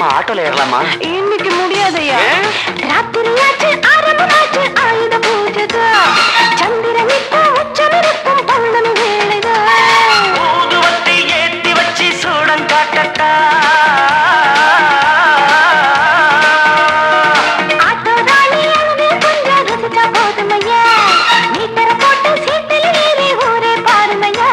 வாமா ஆட்டோல ஏறலாமா? இன்னைக்கு முடியாதையா? ராத்திரியாச்சு ஆரம்பமாச்சு ஆயுத பூஜைதா. சந்திரன் இப்போ உச்சமிருக்கும் பௌர்ணமி வேளைதா. ஊதுவத்தி ஏத்தி வச்சு சூடம் காட்டட்டா. ஆட்டோ ராணி அழுது கொஞ்சம் ரசிச்சா போதுமையா. மீட்டர போட்டு சீட்டில் ஏறி ஊரே பாருமையா.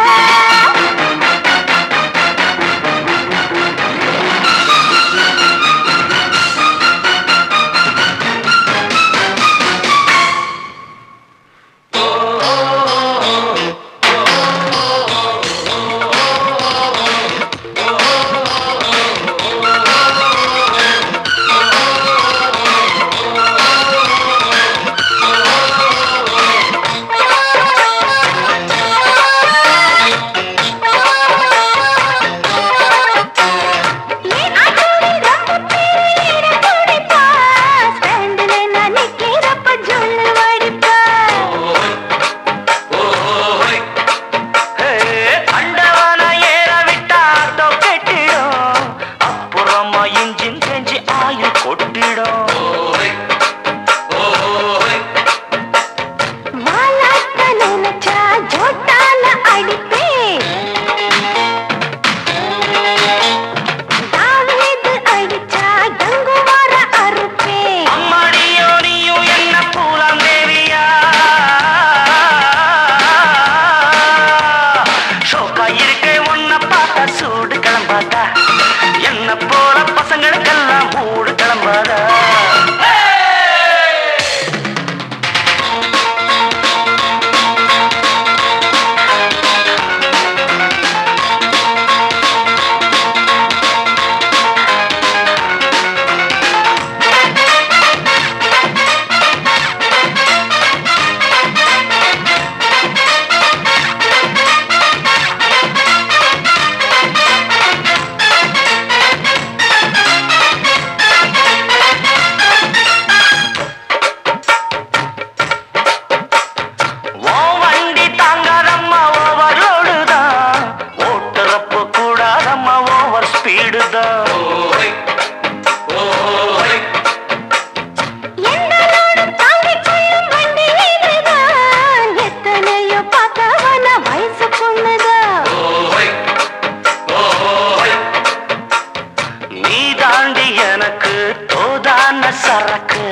சரக்கு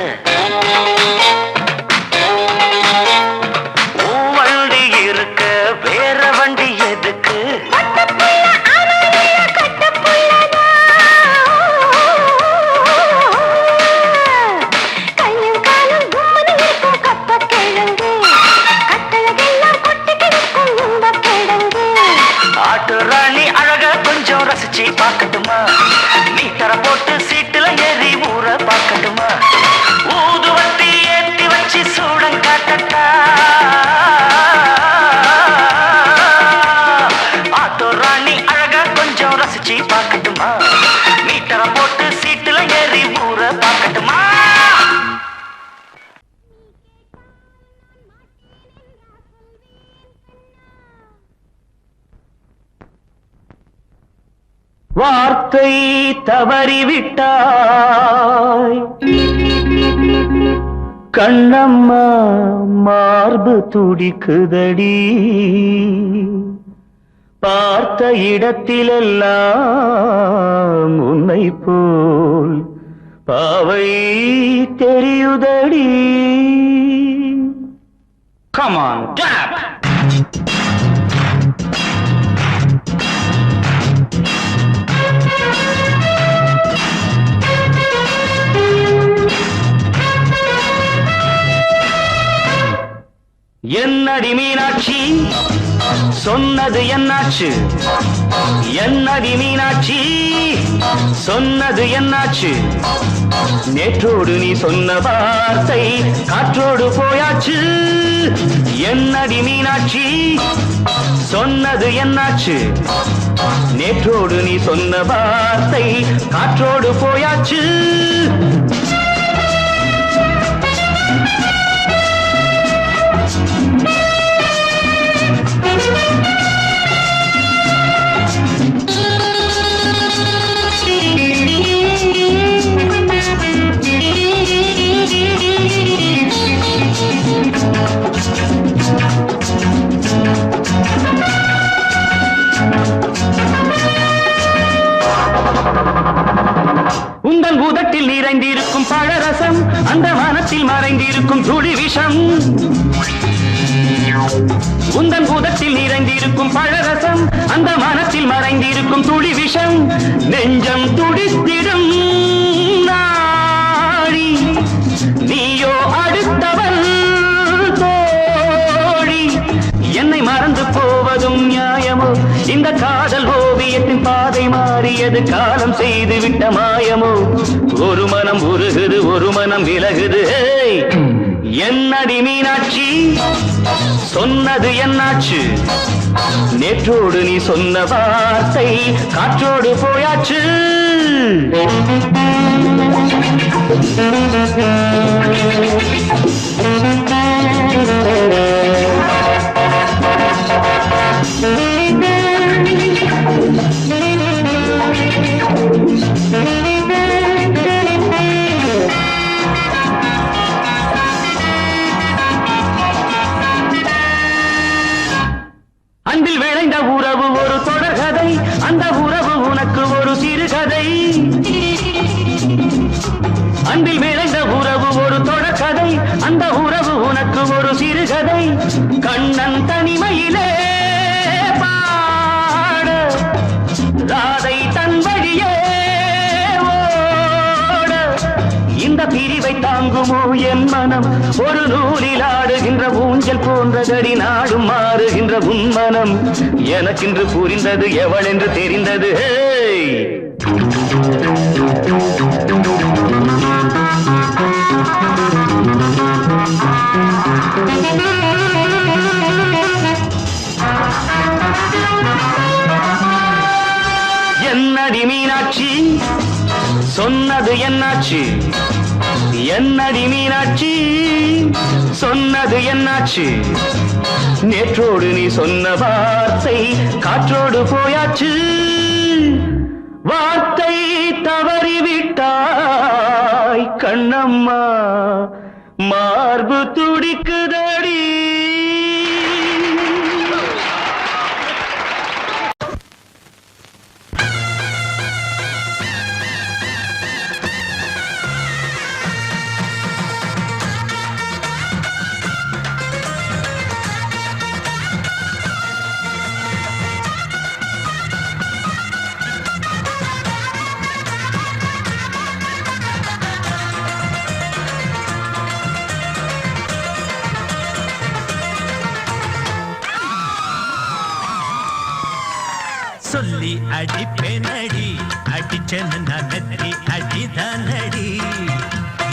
வண்டி இருக்க வேற வண்டி எதுக்கு? ஆட்டு ராணி அழக கொஞ்சம் ரசிச்சு பார்க்கட்டுமா? மீட்டர போட்டு சீட்டுல ஏறி ஊற பார்க்கட்டுமா? ஊதுவத்தி ஏத்தி வச்சு சூடம் காட்டட்டா. ஆட்டோ ராணி அழக கொஞ்சம் ரசிச்சு பார்க்கட்டுமா? மீட்டர போட்டு சீட்டுல ஏறி ஊற பார்க்கட்டுமா? வார்த்தை தவறிவிட்டாய் கண்ணம்மா, மார்பு துடிக்குதடி. பார்த்த இடத்திலெல்லாம் உன்னை போல் பாவை தெரியுதடி. Come on, tap! என்னடி மீனாட்சி சொன்னது என்னாச்சு? என்னடி மீனாட்சி சொன்னது என்னாச்சு? நேற்றோடு நீ சொன்ன வார்த்தை காற்றோடு போயாச்சு. என்னடி மீனாட்சி சொன்னது என்னாச்சு? நேற்றோடு நீ சொன்ன வார்த்தை காற்றோடு போயாச்சு. கூதத்தில் நிறைந்திருக்கும் பழரசம் அந்த மனத்தில் மறைந்திருக்கும் துளி விஷம் உந்தன் பூதத்தில் நிறைந்திருக்கும் பழரசம் அந்த மனத்தில் மறைந்திருக்கும் துளி விஷம் நெஞ்சம் துடித்திடும் நாடி நீயோ அடுத்தவள் தோழி என்னை மறந்து போவதும் நியாயமோ இந்த காதல் ஓவியத்தின் பாதை மாறியது காலம் செய்து விட்ட மாயமோ ஒரு மனம் உருகுது ஒரு மனம் விலகுது என்னடி மீனாட்சி சொன்னது என்னாச்சு நேற்றோடு நீ சொன்ன வார்த்தை காற்றோடு போயாச்சு அன்பில் விளைந்த உறவு ஒரு தொடர்கதை அந்த உறவு உனக்கு ஒரு சிறுகதை அன்பில் விளைந்த உறவு ஒரு தொடர்கதை அந்த உறவு உனக்கு ஒரு சிறுகதை கண்ணன் தனிமையிலே பாட ராதை தன் வழியே ஓட இந்த பிரிவை தாங்குமோ என் மனம் ஒரு நூலில் ஆடுகின்ற ஊஞ்சல் போன்றதடி நாடும் மாறுகின்ற உன்மனம் எனக்கென்று புரிந்தது எவள் என்று தெரிந்தது என்னடி மீனாட்சி சொன்னது என்னாச்சு என்னடி மீனாட்சி சொன்னது என்னாச்சு நேற்றோடு நீ சொன்ன வார்த்தை காற்றோடு போயாச்சு வார்த்தை தவறிவிட்டாய் கண்ணம்மா மார்பு துடிக்குதடி சொல்லி அடிப்பேனடி அடிச்சேன்னு நான் நெத்தி அடிதானடி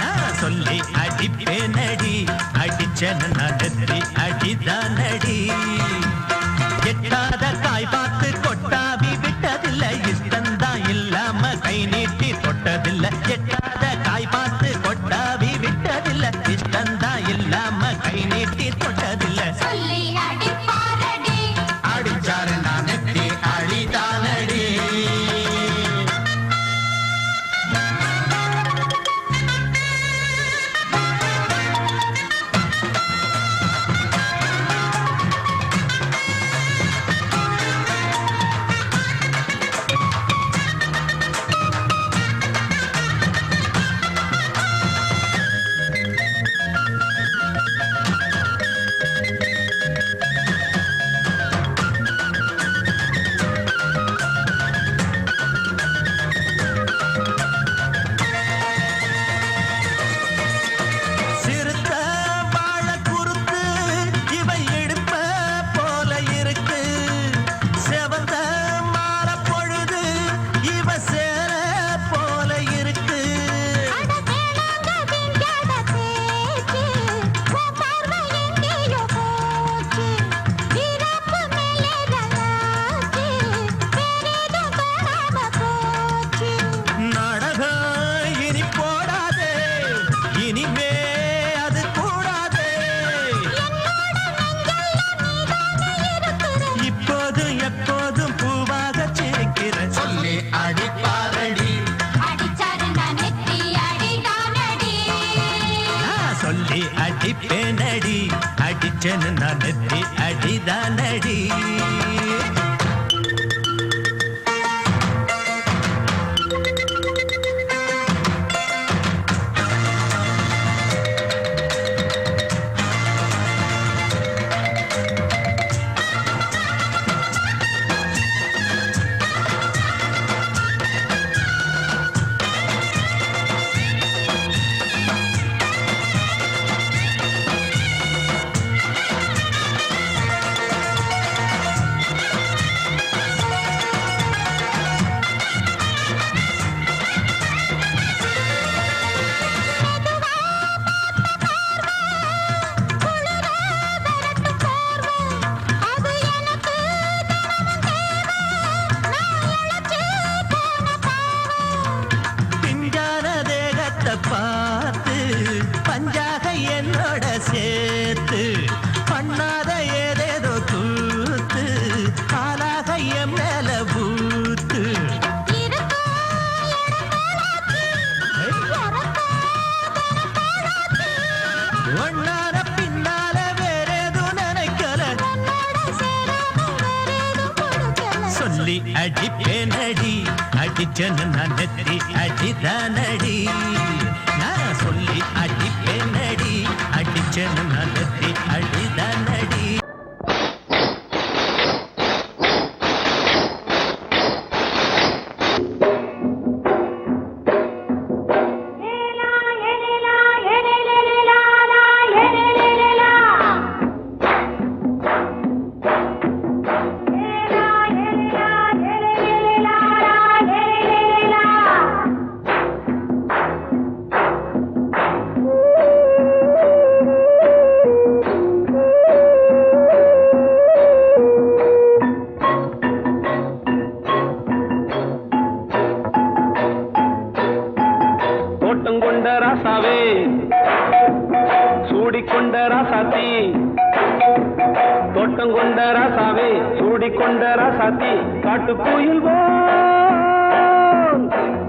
நான் சொல்லி அடிப்பேனடி அடிச்சேன்னு நான் நெத்தி அடிதானடி எட்டாத காய் பார்த்து கொட்டாவி விட்டதில்லை இஷ்டந்தான் இல்லாம கை நீட்டி தொட்டதில்லை எட்டாத காய் பார்த்து கொட்டாவி விட்டதில்லை இஷ்டந்தான் இல்லாம கை நீட்டி தொட்டதில்லை சொல்லி அடிப்பாரடி அடிச்சாரு நான் நெத்தி அழிதானடி அடிப்பேனடி அடிச்சேன்னு நான் நெத்தி அடிதானடி சொல்லி அடிப்பேனடி அடிச்சனு நான் நெத்தி அடிதானடி நான் சொல்லி அடிப்பேனடி அடிச்சனு நான் நெத்தி அடிதானடி கொண்ட ராசாவே சூடிக்கொண்ட ராசாத்தி தோட்டம் கொண்ட ராசாவே சூடிக்கொண்ட ராசாத்தி காட்டு கோயில்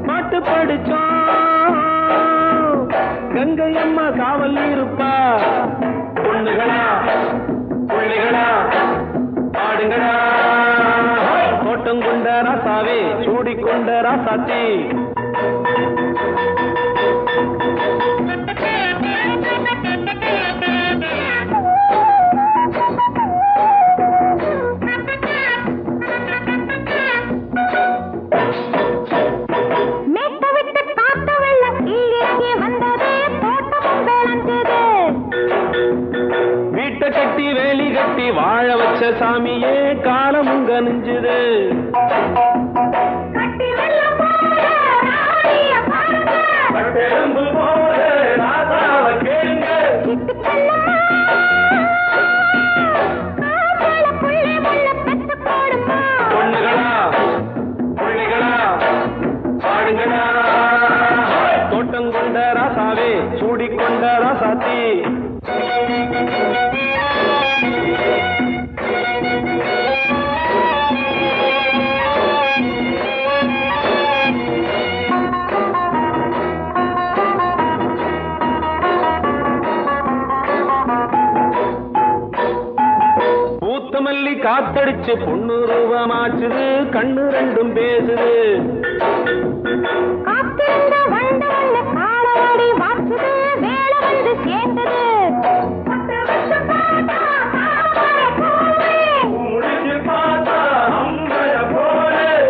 பாட்டு படிச்சோம் கங்கை அம்மா காவல் இருப்பா பொண்ணுகளா பிள்ளைகளா ஆடுங்களா தோட்டம் கொண்ட ராசாவே சூடிக்கொண்ட ராசாத்தி கட்டி வேலி கட்டி வாழ வச்ச சாமியே காலம் உங்க நெஞ்சுது பொண்ணுகளா பிள்ளைகளா பாடுங்களா தோட்டம் கொண்ட ராசாவே சூடிக்கொண்ட ராசாத்தி பூத்தமல்லி காத்தடிச்சு பொண்ணு ரூபமாச்சுது கண்ணு ரெண்டும் பேசுது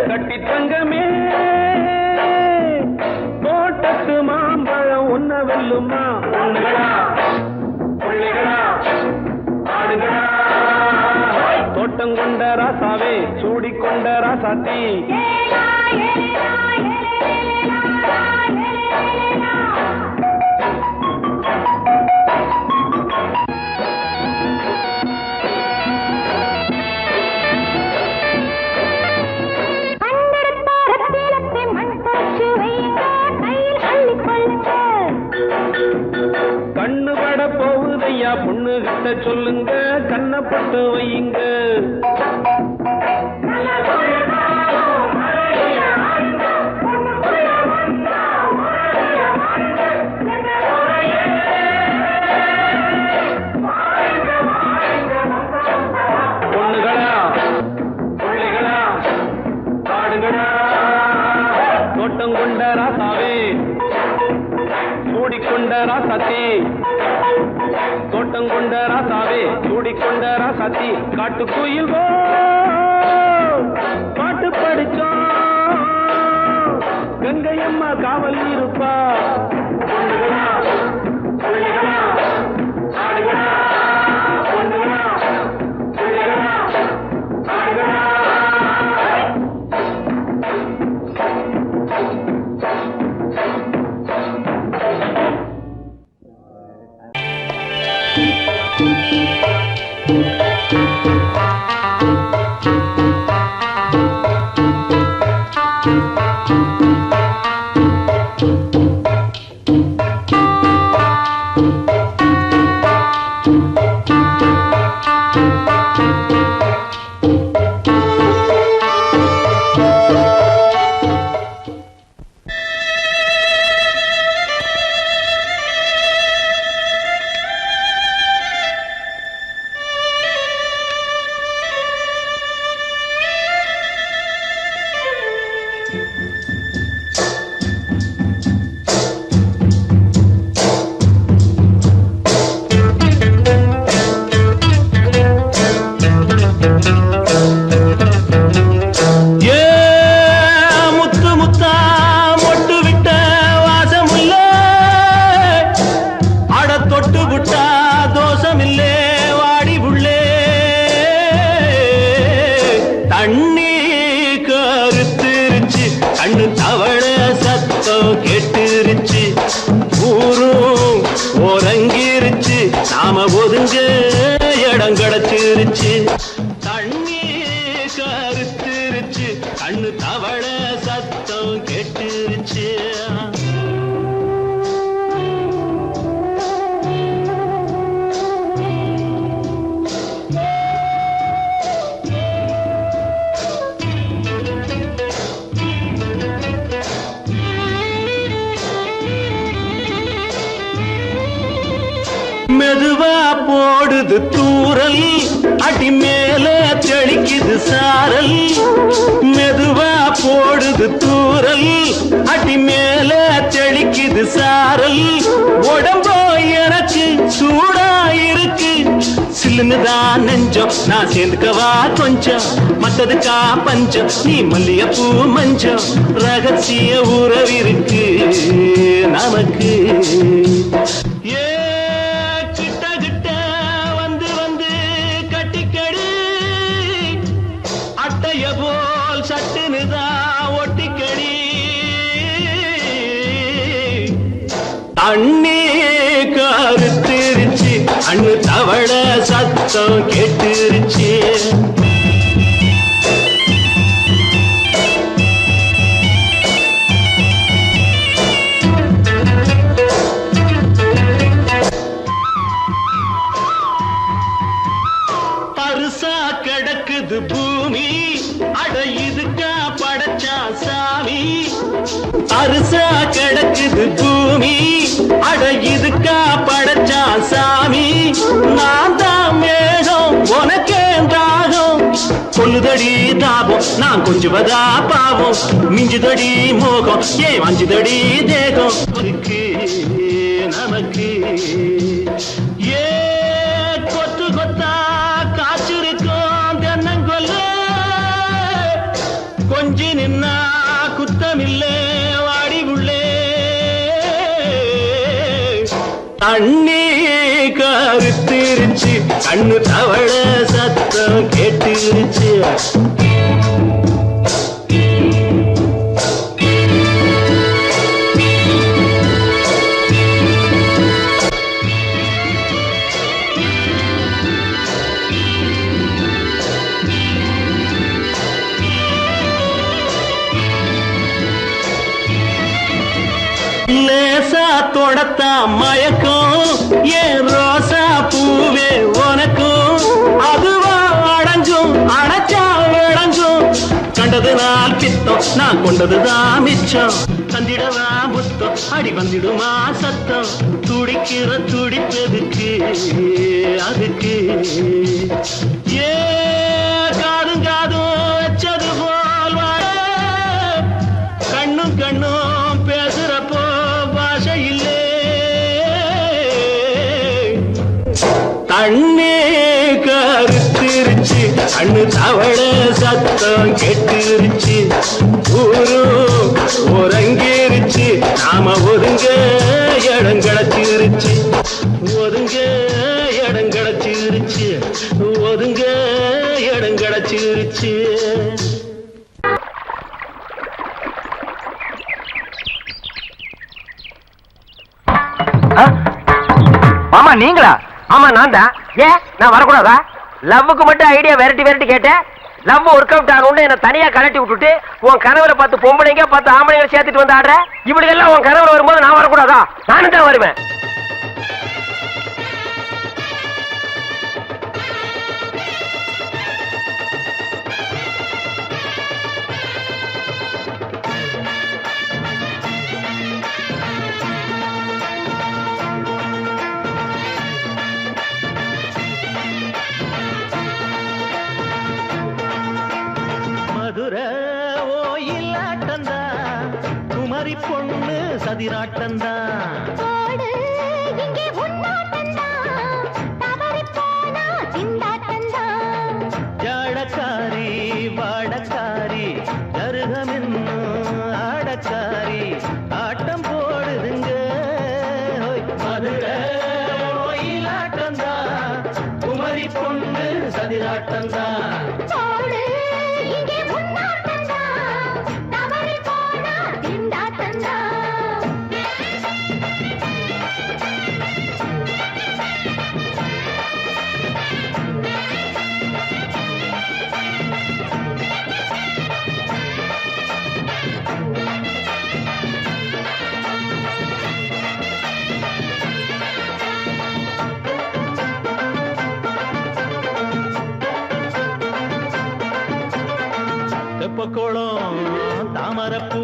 கட்டி தங்கமே தோட்டத்து மாம்பழம் ஒன்ன வெல்லுமா பொண்ணுகளா பிள்ளைகளா ஆடுகளா தோட்டம் கொண்ட ராசாவே சூடிக்கொண்ட ராசாத்தி கண்ணு பட போகுதையா பொண்ணு கிட்ட சொல்லுங்க கண்ணப்பட்டு வையுங்க பொண்ணுகளா பிள்ளைகளா பாடுங்களா தோட்டம் கொண்ட ராசாவே சூடிக்கொண்ட ராசாத்தி தோட்டம் கொண்ட ராசாவே சூடிக்கொண்ட ராசாத்தி காட்டு கோயில் பாட்டு படிச்சோம் கங்கை அம்மா காவல் இருப்பா பொண்ணுகளா பிள்ளைகளா ஆடுகளா பொண்ணுகளா பிள்ளைகளா ஆடுகளா தண்ணி கருத்துருச்சு கண்ணு தவள சத்தம் கேட்டுருச்சு ஊரும் உறங்கிருச்சு நாம ஒதுங்க இடம் கிடைச்சிருச்சு தண்ணி கருத்துருச்சு கண்ணு தவள சத்தம் கேட்டுருச்சு மெதுவா போடுது தூரல் அடி மேல தெளிக்குது சாரல் மெதுவா போடுது தூரல் அடி மேல தெளிக்குது சாரல் உடம்போ எனக்கு சூடா இருக்கு சில்லுன்னுதான் நெஞ்சம் நான் சேர்ந்துக்கவா கொஞ்சம் மத்ததுக்கா பஞ்சம் நீ மல்லிகைப்பூ மஞ்சம் ரகசிய உறவிருக்கு நமக்கு போல் சட்டுனுதான் ஒட்டிக்கடி தண்ணி கருத்துருச்சு அண்ணு தவள சத்தம் கேட்டுருச்சு பருசா கிடக்குது பூமி அட இதுக்கா படைச்சா சாமி அரிசா கிடக்குது பூமி அட இதுக்கா படைச்சா சாமி நான் தான் மேகம் உனக்கே தாகம் கொல்லுதடி தாபம் நான் கொஞ்சுவதா பாவம் மிஞ்சுதடி மோகம் ஏன் வஞ்சுதடி தேகம் நமக்கு ஏ கொத்து கொத்தா காய்ச்சிருக்கும் தென்னங்கொல்ல கொஞ்சி நின்னா குத்தமில்லே வாடி உள்ளே தண்ணி கருத்திருச்சு கண்ணு தவள சத்தம் கேட்டுருச்சு லேசா தொடத்தா மயக்கும் ஏன் ரோசா பூவே உனக்கும் அதுவா அடைஞ்சும் அடைச்சா விளைஞ்சும் கண்டது நாள் பித்தம் நான் கொண்டதுதான் மிச்சம் தந்திடவா புத்தம் அடி வந்திடுமா சத்தம் துடிக்கிற துடிப்பதுக்கு அதுக்கு ஏ காதும் காதும் வச்சது போல் வாழ கண்ணும் கண்ணும் பேசுறப்போ பாஷை இல்லே தண்ணி கருத்திருச்சு கண்ணு தவள சத்தம் கெட்டுருச்சு ஊரும் உறங்கிருச்சு நாம ஒதுங்க இடம் கிடைச்சிருச்சு ஒதுங்க இடம் கிடைச்சிருச்சு ஒதுங்க இடம் கிடைச்சிருச்சு மாமா நீங்களா? ஆமா நான் தான். ஏன் நான் வரக்கூடாதா? லவ்வுக்கு மட்டும் ஐடியா வெரைட்டி கேட்டேன். லவ் ஒர்க் அவுட் ஆகணும்னு என்ன தனியா கலட்டி விட்டுட்டு உன் கனவுல 10 பொம்பளைங்க 10 ஆம்பளைங்க சேர்த்துட்டு வந்து ஆடுற. இப்படி எல்லாம் உன் கனவுல வரும்போது நான் வரக்கூடாதா? நானும் தான் வருவேன். ஓயிலாட்டந்தா குமரி பொண்ணு சதிராட்டந்தா ஜாடக்காரி வாடக்காரி ஜருகமென்னு ஆடக்காரி ஆட்டம் போடுதுங்க மதுரை ஓயிலாட்டந்தா குமரி பொண்ணு சதிராட்டந்தா வெப்பக்கோளம் தாமரப்பூ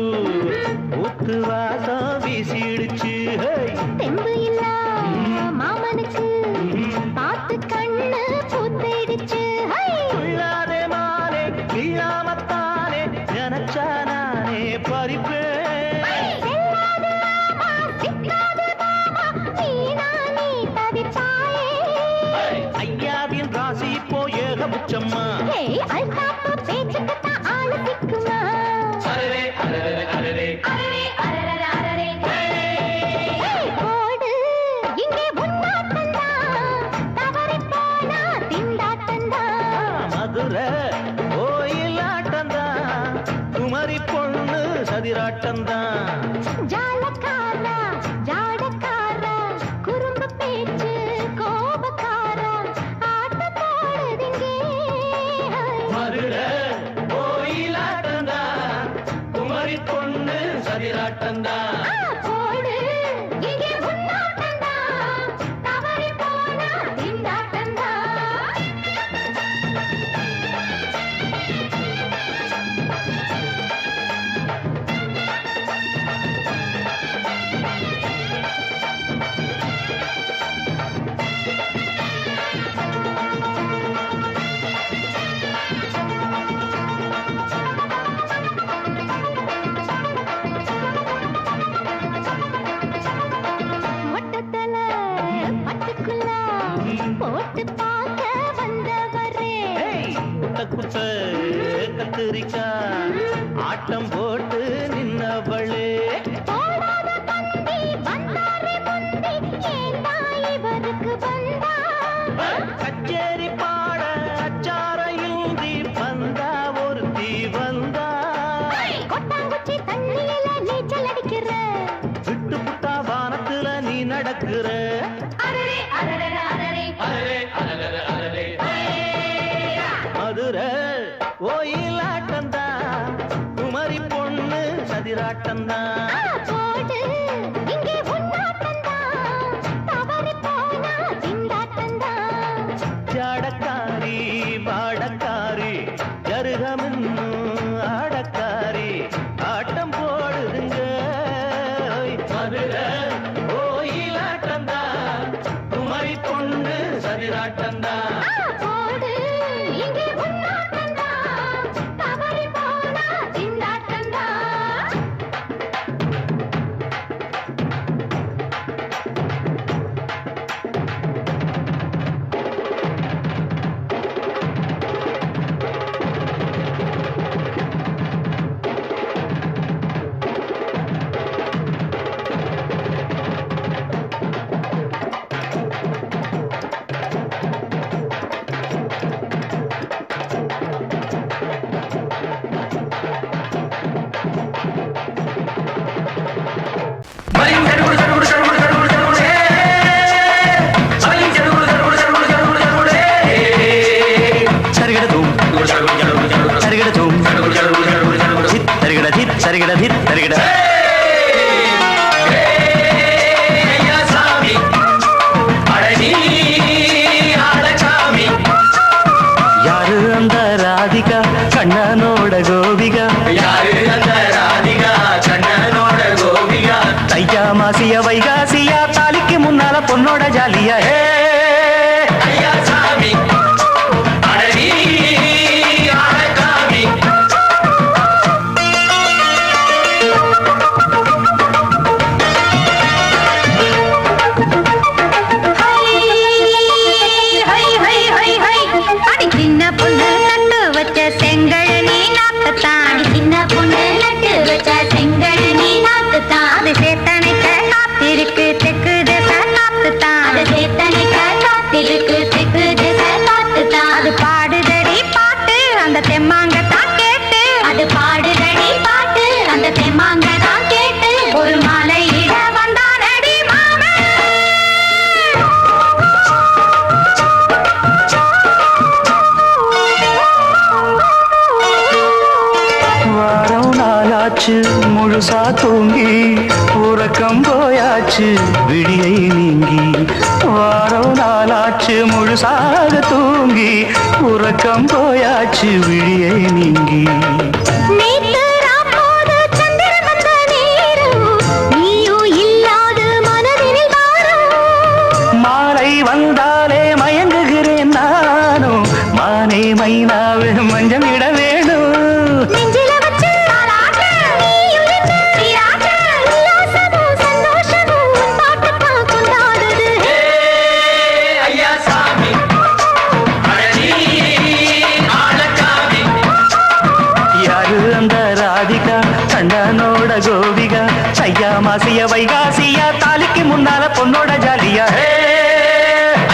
ஊத்து வாசம் வீசிடுச்சு தெம்பு இல்ல மாமனுக்கு பார்த்து கண்ணு பூத்திடுச்சு உள்ளாதே மானே இல்லாமத்தானே நினைச்சா நானே பறிப்பேன் ஐயாவின் ராசி இப்போ ஏகபட்சம்மா பேச்சுக்கத்தான் ஆளு திக்குமா போடு இங்கே உன்னாட்டந்தான் தவறி போனா திண்டாட்டந்தான் மதுரை கோயிலாட்டந்தான் குமரி பொண்ணு சதிராட்டந்தான் ஜாலக்காரா ஜாடக்காரா குறும்பு பேச்சு கோபக்காரா ஆட்ட போடுதிங்கே மதுரை கோயிலாட்டந்தான் குமரி பொண்ணு சதிராட்டந்தான் போடு இங்கே உன்னாட்டந்தான் தவறி போனா திண்டாட்டந்தான் மொட்டத்தல பட்டுக்குள்ள போட்டு பார்க்க வந்தவரே குட்ட கத்திரிக்கா ஆட்டம் போட்டு நின்னவளே போடாத பந்தி வந்தாரே முந்தி ஏண்டா இவருக்கு வந்தா கச்சேரி பாட அச்சார இந்தி வந்தா ஒருத்தி வந்தா கொட்டாங்குச்சி தண்ணியில நீச்சல் அடிக்கிற விட்டு புட்டா வானத்துல நீ நடக்கிற அரரே அரரே அரரே மதுரை கோயிலாட்டந்தா குமரி பொண்ணு சதிராட்டந்தா போடு இங்கே உன்னாட்டந்தான் தவறி போனா திண்டாட்டந்தான் ஜாடக்காரி பாடக்காரி ஜருகமின்னு ஆடக்காரி ஆட்டம் போடுதுங்க மதுரை கோயிலாட்டந்தா குமரி பொண்ணு சதிராட்டந்தா போடு இங்கே உன்னாட்டந்தான் தவறி போனா திண்டாட்டந்தான் யாரு அந்த ராதிகா கண்ணனோட கோபிகா தையா மாசிய வைகாசியா தாலிக்கு முன்னால பொண்ணோட ஜாலியா அடி சின்ன பொண்ணு நட்டு வச்ச செங்கழனி நாக்குத்தான் அடி சின்ன பொண்ணு நட்டு வச்ச செங்கழனி நாக்குத்தான் அது சேத்தனைக்க காத்திருக்கு தெற்கு திசை காத்துத்தான் அது சேத்தனைக்க காத்திருக்கு தெற்கு திசை காத்துத்தான் அது பாடுதடி பாட்டு அந்த தெம்மாங்கத்தான் கேட்டு அது பாடுதடி பாட்டு அந்த தெம்மாங்கத்தான் கேட்டு ஒரு மாலையிட வந்தானடி மாமன் வாரம் நாளாச்சு முழுசா தூங்கி உறக்கம் போயாச்சு விடியை நீங்கி வாரம் நாளாச்சு முழுசாக தூங்கி உறக்கம் போயாச்சு விடியை நீங்கி கோவிகா சையா மாசிய வைகாசியா தாலிக்கு முன்னால பொண்ணோட ஜாலியா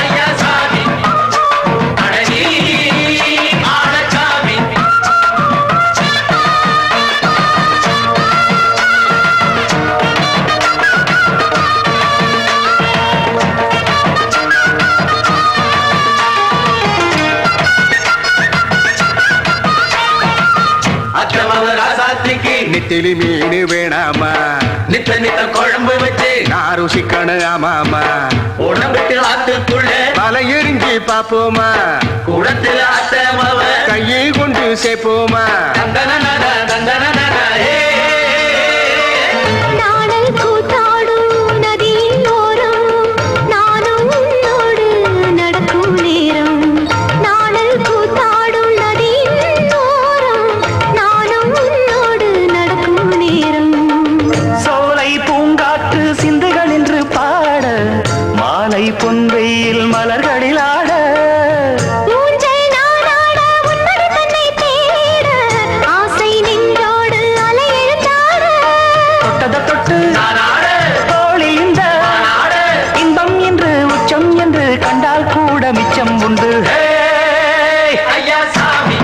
ஐயா சாமி அடனி ஆளச்சாமி நெத்திலி மீன் வேணாமா நித்த நித்த குழம்பு வச்சு நான் ருசிக்கணும் ஆமாமா உடம்புக்கு ஆத்துக்குள்ள பல எரிஞ்சு பாப்போமா குடத்துல அத்தமவ கையை கொண்டு சேர்ப்போமா தந்தன தந்தன நாடல் கூத்தாடும் நதியின் ஓரம் நானும் உன்னோடு நடக்கும் நேரம் நாடல் கூத்தாடும் நதியின் ஓரம் நானும் உன்னோடு நடக்கும் நேரம் சோலை பூங்காற்று சிந்துகள் என்று பாட மாலை பொன்வெயில் மலர்களில் ஆட ஊஞ்சல் நானாட உன்னடி தன்னை தேட ஆசை நெஞ்சோடு அலை எழுந்தாட தொட்டத தொட்டு தோழி இந்த இன்பம் என்று உச்சம் என்று கண்டால் கூட மிச்சம் உண்டு ஐயா சாமி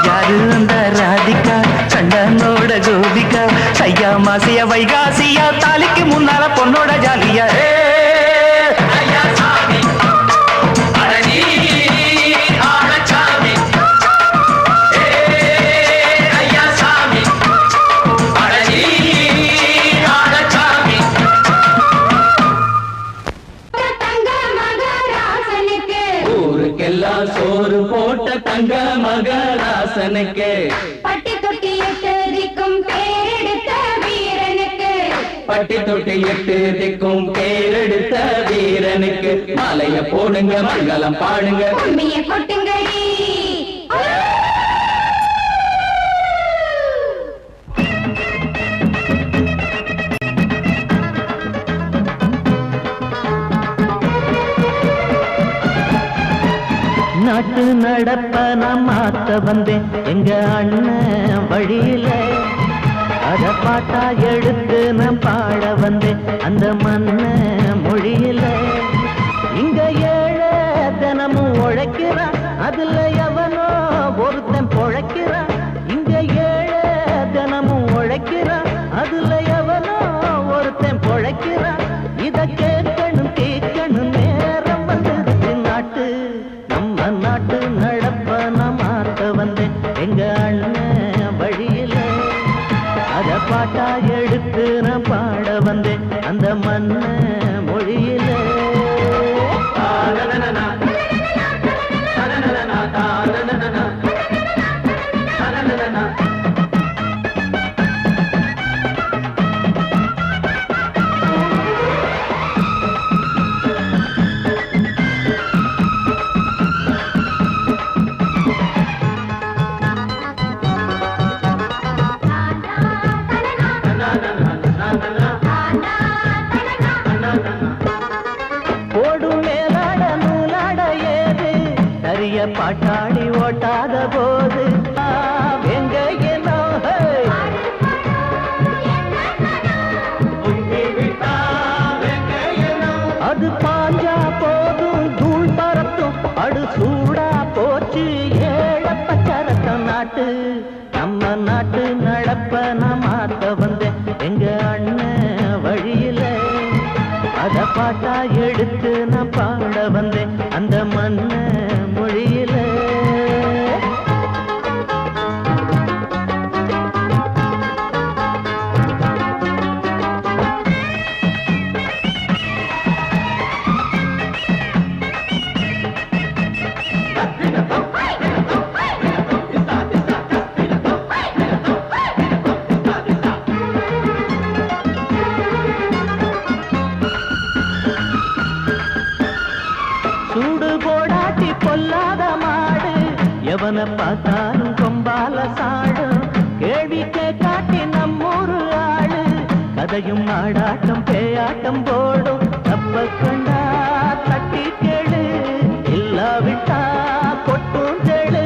யாரு அந்த ராதிகா கண்டனோட கோபிகா சையா மாசிய வைகாசியா தாலிக்கு முன்னால பொண்ணோட ஜாலியா ஐயா சாமி அடனி ஆளச்சாமி ஐயா சாமி அடனி ஆளச்சாமி தங்க மகராசனுக்கு ஊருக்கெல்லாம் சோறு போட்ட தங்க மகராசனுக்கு பட்டி தொட்டி எட்டதிக்கும் பேரெடுத்த வீரனுக்கு பட்டி தொட்டி எட்டு திக்கும் பேரெடுத்த வீரனுக்கு மாலைய போடுங்க மங்களம் பாடுங்க உண்மையை கொட்டுங்கடி நாட்டு நடப்ப நான் மாத்த வந்தேன் எங்க அண்ணன் வழியில அத பாட்டா எடுத்து நான் பாட வந்தேன் அந்த மண்ண மொழியில இங்க ஏழை தினமும் உழைக்கிறான் அதுல எவனோ ஒருத்தன் பொழைக்கிறான் இங்க ஏழை தினமும் உழைக்கிறான் அதுல எவனோ ஒருத்தன் பொழைக்கிறான் இத கேட்கணும் கேட்கணும் நேரம் வந்துருச்சு நாட்டு நம்ம நாட்டு நடப்ப நான் மாத்த வந்தேன் எங்க அண்ணன் வழியில அத பாட்டா எடுத்து நான் பாட வந்தேன் அந்த மண்ண மொழியில ஓடும் மேலாட நூலாட ஏது சரிய பாட்டாடி ஓட்டாத போது எங்க என்னோ அது பாஞ்சா போதும் தூள் பறத்தும் அடு சூடா போச்சு ஏழ பச்சரத்தம் நாட்டு நம்ம நாட்டு நடப்ப நான் மாத்த வந்தேன் எங்க அண்ணன் வழியில அத பாட்டா எடுத்து நான் பாட வந்தேன் அந்த மண்ண மொழியில சூடு போடாட்டி பொல்லாத மாடு எவனை பார்த்தாலும் கொம்பால சாடும் கேள்வி கேட்டாட்டி நம்மூரு ஆளு கதையும் ஆடாட்டம் பேயாட்டம் போடும் தப்ப கண்டா தட்டி கேளு இல்லாவிட்டா கொட்டும் கேளு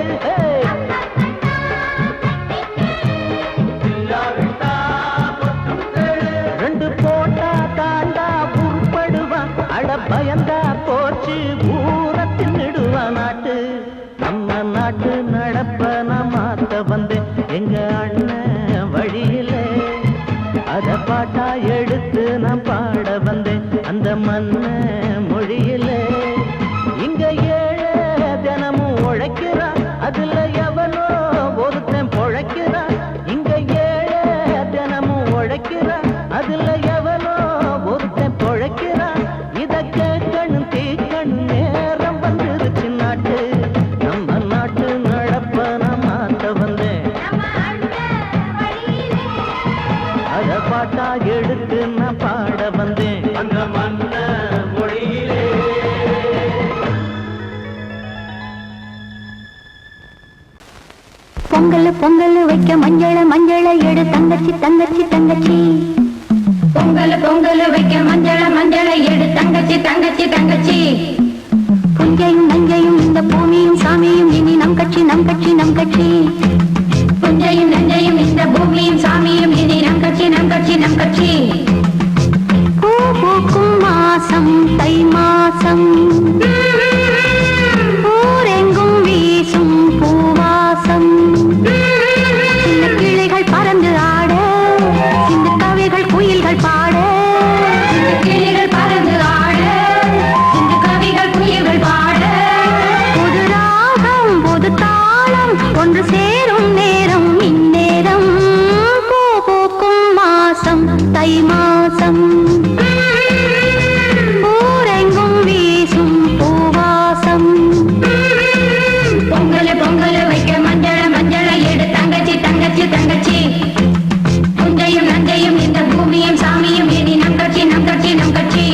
பொங்கல் பொங்கல் வைக்க மஞ்சள எடு தங்கச்சி தங்கச்சி தங்கச்சி. பொங்கல் பொங்கல் வைக்க மஞ்சள எடு தங்கச்சி தங்கச்சி தங்கச்சி. புஞ்சையும் நஞ்சையும் இந்த பூமியும் சாமியும் இனி நம் கட்சி நம் கட்சி நம் கட்சி. புஞ்சையும் நஞ்சையும் இந்த பூமியும் சாமியும் இனி நம் கட்சி நம் கட்சி நம் கட்சி. பூ பூக்கும் மாசம் தை மாசம், ஊரெங்கும் வீசும் பூவாசம். சின்ன கிளிகள் பறந்து ஆட, சின்ன கவிகள் குயில்கள் பாட. சின்ன கிளிகள் பறந்து ஆட, சின்ன கவிகள் குயில்கள் பாட. புது ராகம் புது தாளம் ஒன்று சேரும் நேரம் இந்நேரம். பூ பூக்கும் மாசம் தை மாசம், ஊரெங்கும் வீசும் பூவாசம். பொங்கல் பொங்கல் வைக்க மஞ்சள எடு தங்கச்சி தங்கச்சி தங்கச்சி. புஞ்சையும் நஞ்சையும் இந்த பூமியும் சாமியும் இனி நம் கட்சி நம் கட்சி நம் கட்சி.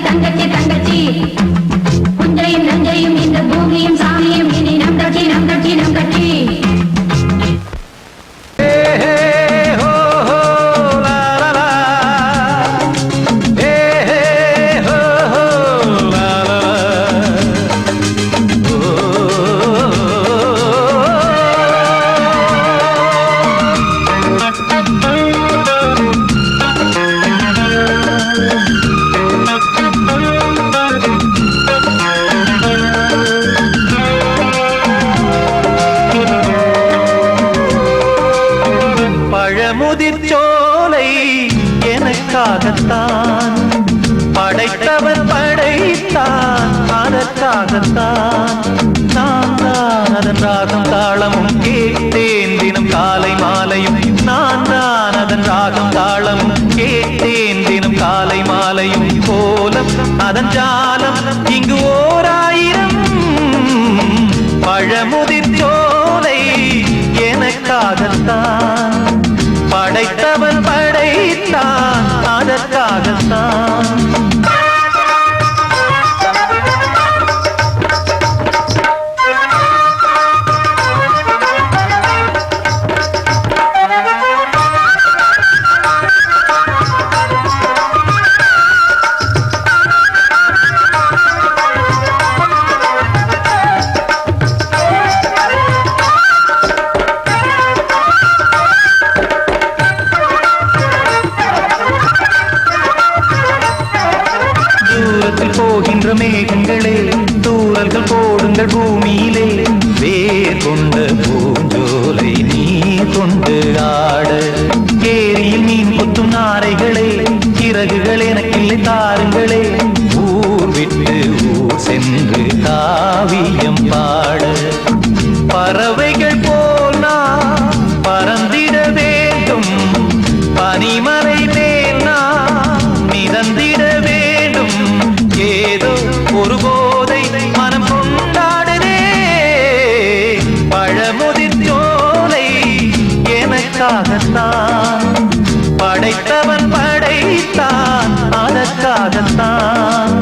தங்கச்சி தங்கச்சி. புஞ்சையும் நஞ்சையும் இந்த பூமியும் சாமியும் அதற்காகத்தான் படைத்தவன் படைத்தான் அதற்காகத்தான் நான் தான் அதன் ராகம் தாளமும் கேட்டேன் தினம் காலை மாலையும் நான் தான் அதன் ராகம் தாளமும் கேட்டேன் தினம் காலை மாலையும் கோலம் அதன் ஜாலம் இங்கு ஓராயிரம் பழமுதிர் சோலை எனக்காகத்தான் படைத்தவன் படைத்தான் அதற்காகத்தான் போகின்ற மேகங்களே தூரல்கள் போடுங்கள் பூமியிலே வேர் கொண்ட பூஞ்சோலை நீ கொண்டு ஆட ஏரியில் மீன் கொத்தும் நாரைகளே சிறகுகள் எனக்கில்லை தாருங்களே ஊர் விட்டு ஊர் சென்று காவியம் பாட பறவைகள் போல் நான் பறந்திட வேண்டும் பனிமலை மேல் நான் மிதந்திட வேண்டும் ஏதோ ஒரு போதை மனம் கொண்டாடுதே பழமுதிர் சோலை எனக்காகத்தான் படைத்தவன் படைத்தான் அதற்காகத்தான்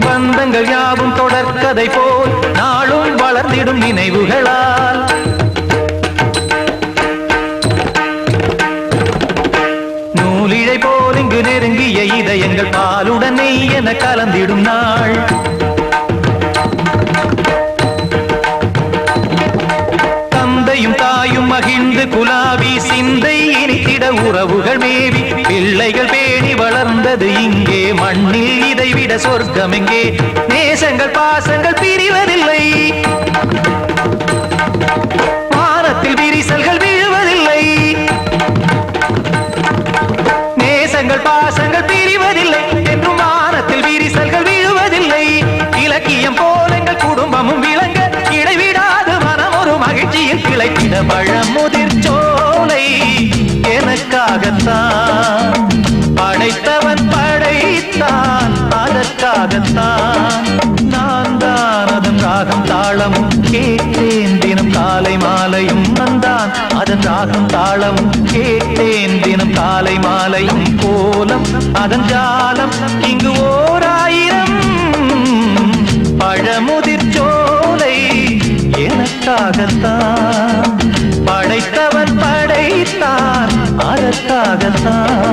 பந்தங்கள் யாவும் தொடர்கதை போல் நாளும் வளர்ந்திடும் நினைவுகளால் நூலிழை போல் இங்கு நெருங்கிய இதயங்கள் பாலுடன் நெய் என கலந்திடும் நாள் தந்தையும் தாயும் மகிழ்ந்து குலாவி சிந்தை இனித்திட உறவுகள் மேவி பிள்ளைகள் பேணி வளர்ந்தது இங்கே மண்ணில் இதைவிட சொர்க்கம் எங்கே நேசங்கள் பாசங்கள் பிரிவதில்லை வானத்தில் விரிசல்கள் விழுவதில்லை நேசங்கள் பாசங்கள் பிரிவதில்லை என்றும் வானத்தில் விரிசல்கள் விழுவதில்லை இலக்கியம் போல எங்கள் குடும்பமும் விளங்க இடைவிடாது மனம் ஒரு மகிழ்ச்சியில் கிளைத்திட பழமுதிர் சோலை எனக்காகத்தான் படைத்தவன் படைத்தான் அதற்காகத்தான் நான் தான் அதன் ராகம் தாளமும் கேட்டேன் தினம் காலை மாலையும் நான் அதன் ராகம் தாளமும் கேட்டேன் தினம் காலை மாலையும் கோலம் அதன் ஜாலம் இங்கு ஓராயிரம் பழமுதிர் சோலை எனக்காகத்தான் படைத்தவன் படைத்தான் அதற்காகத்தான்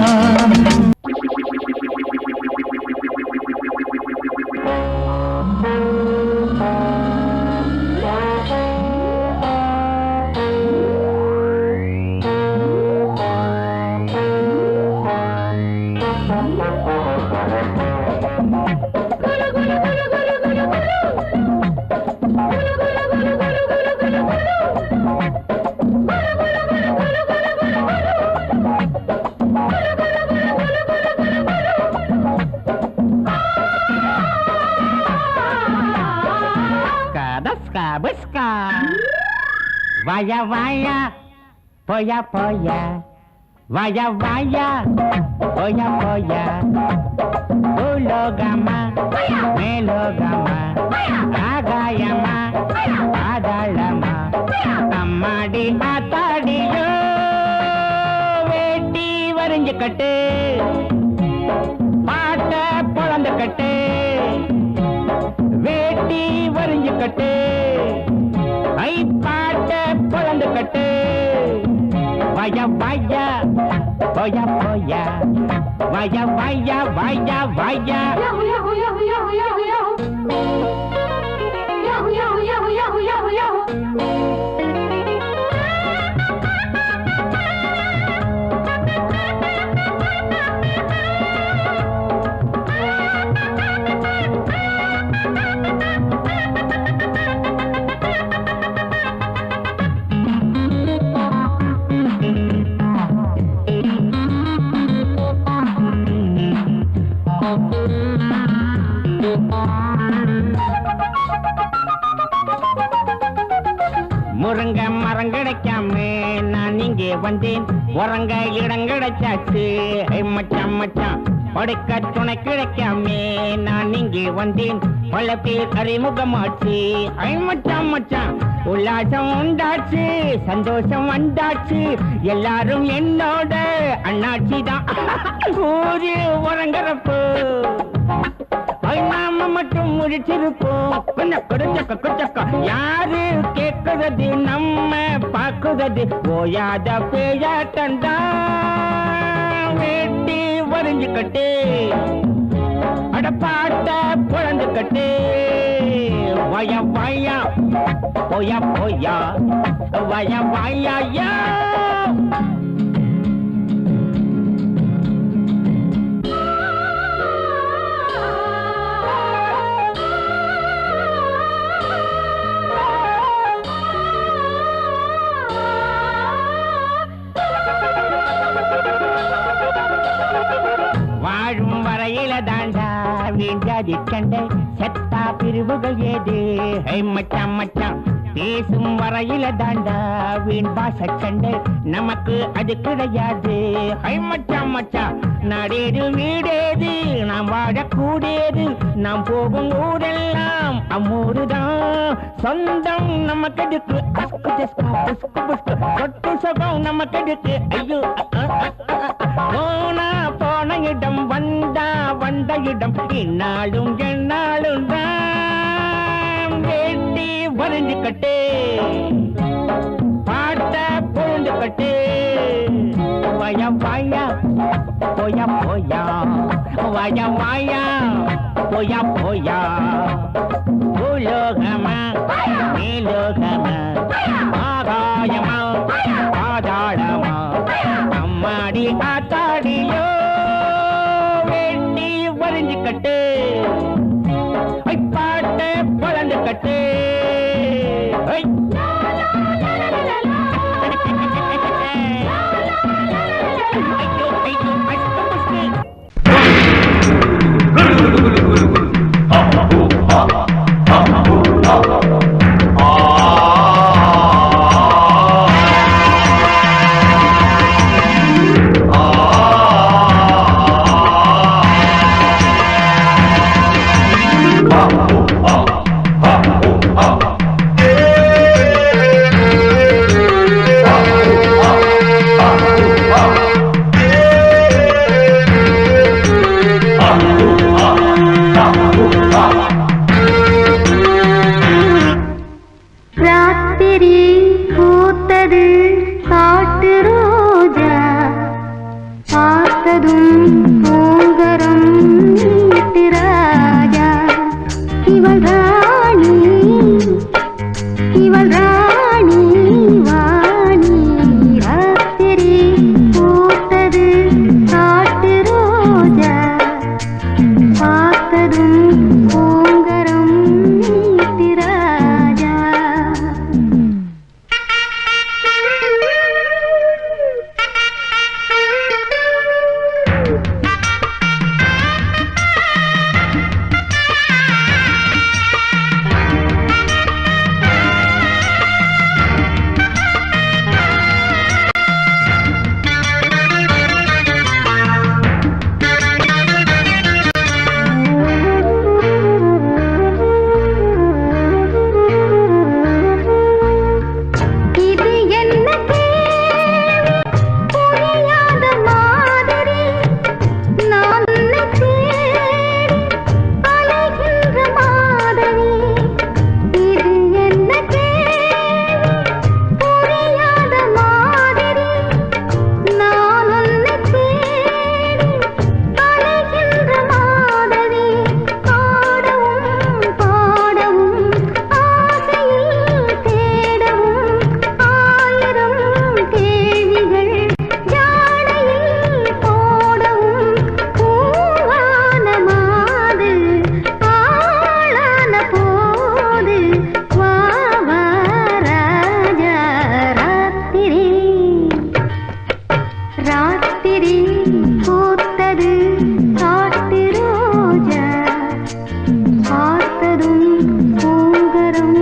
Vaya, vaya, polla, polla. Vaya, vaya, polla, polla. Ulogama, melogama. Agayama, adalama. Ammadi, atadiyo. Veti, varinju katte. Paata, polandu katte. Veti, varinju katte. I paata, polandu katte. vaya, vaya, poya, poya, vaya, vaya, vaya, vaya. Yahoo, yahoo, yahoo, yahoo, yahoo, yahoo. Yahoo, yahoo, yahoo, yahoo, yahoo, yahoo. முருங்க மரம் கிடைக்காம நான் இங்கே வந்தேன் உறங்க இடம் கிடைச்சாச்சு மச்சான் மச்சான் படுக்க துணை கிடைக்காம நான் இங்கே வந்தேன் பல பேர் அறிமுகமாச்சு மச்சான் மச்சான் உல்லாசம் உண்டாச்சு சந்தோஷம் வந்தாச்சு எல்லாரும் என்னோட அண்ணாச்சி தான் ஊரு உறங்குறப்போ நாம மட்டும் முடிச்சிருப்போம் கொச்சக்க யாரு கேக்குறது நம்ம பாக்குறது ஓயாத பேயாட்டண்டா வேட்டி வரைஞ்சுக்கட்டு அடப்பாட்ட புழந்துக்கட்டு வய வயா போயா போயா வய வயா வாழும் வரையில தாண்டா வீண்டாதி சண்டை செத்தா பிரிவுகள் ஏது மச்சான் மச்சான் பேசும் வரையில தாண்டா வீண் பாச சண்டை நமக்கு அது கிடையாது மச்சான் மச்சான் நாடேது வீடேது நாம் வாழக்கூடியது நாம் போகும் ஊரெல்லாம் அம்மூருதான் சொந்தம் நமக்கு எடுக்கு சொட்டு சுகம் நமக்கு எடுக்கு ஐயோ போனா போன இடம் வந்தா வந்த இடம் இந்நாளும் எந்நாளும் தான் வேட்டி வரைஞ்சுக்கட்டு பாட்ட பொழுந்துக்கட்டு வய வயா போயா போயா வய வயா போயா போயா பூலோகமா மேலோகமா ஆகாயமா பாதாளமா அம்மாடி ஆத்தாடியோ வேட்டி வரைஞ்சுக்கட்டு பாட்ட பழந்துக்கட்டு பூங்கரம்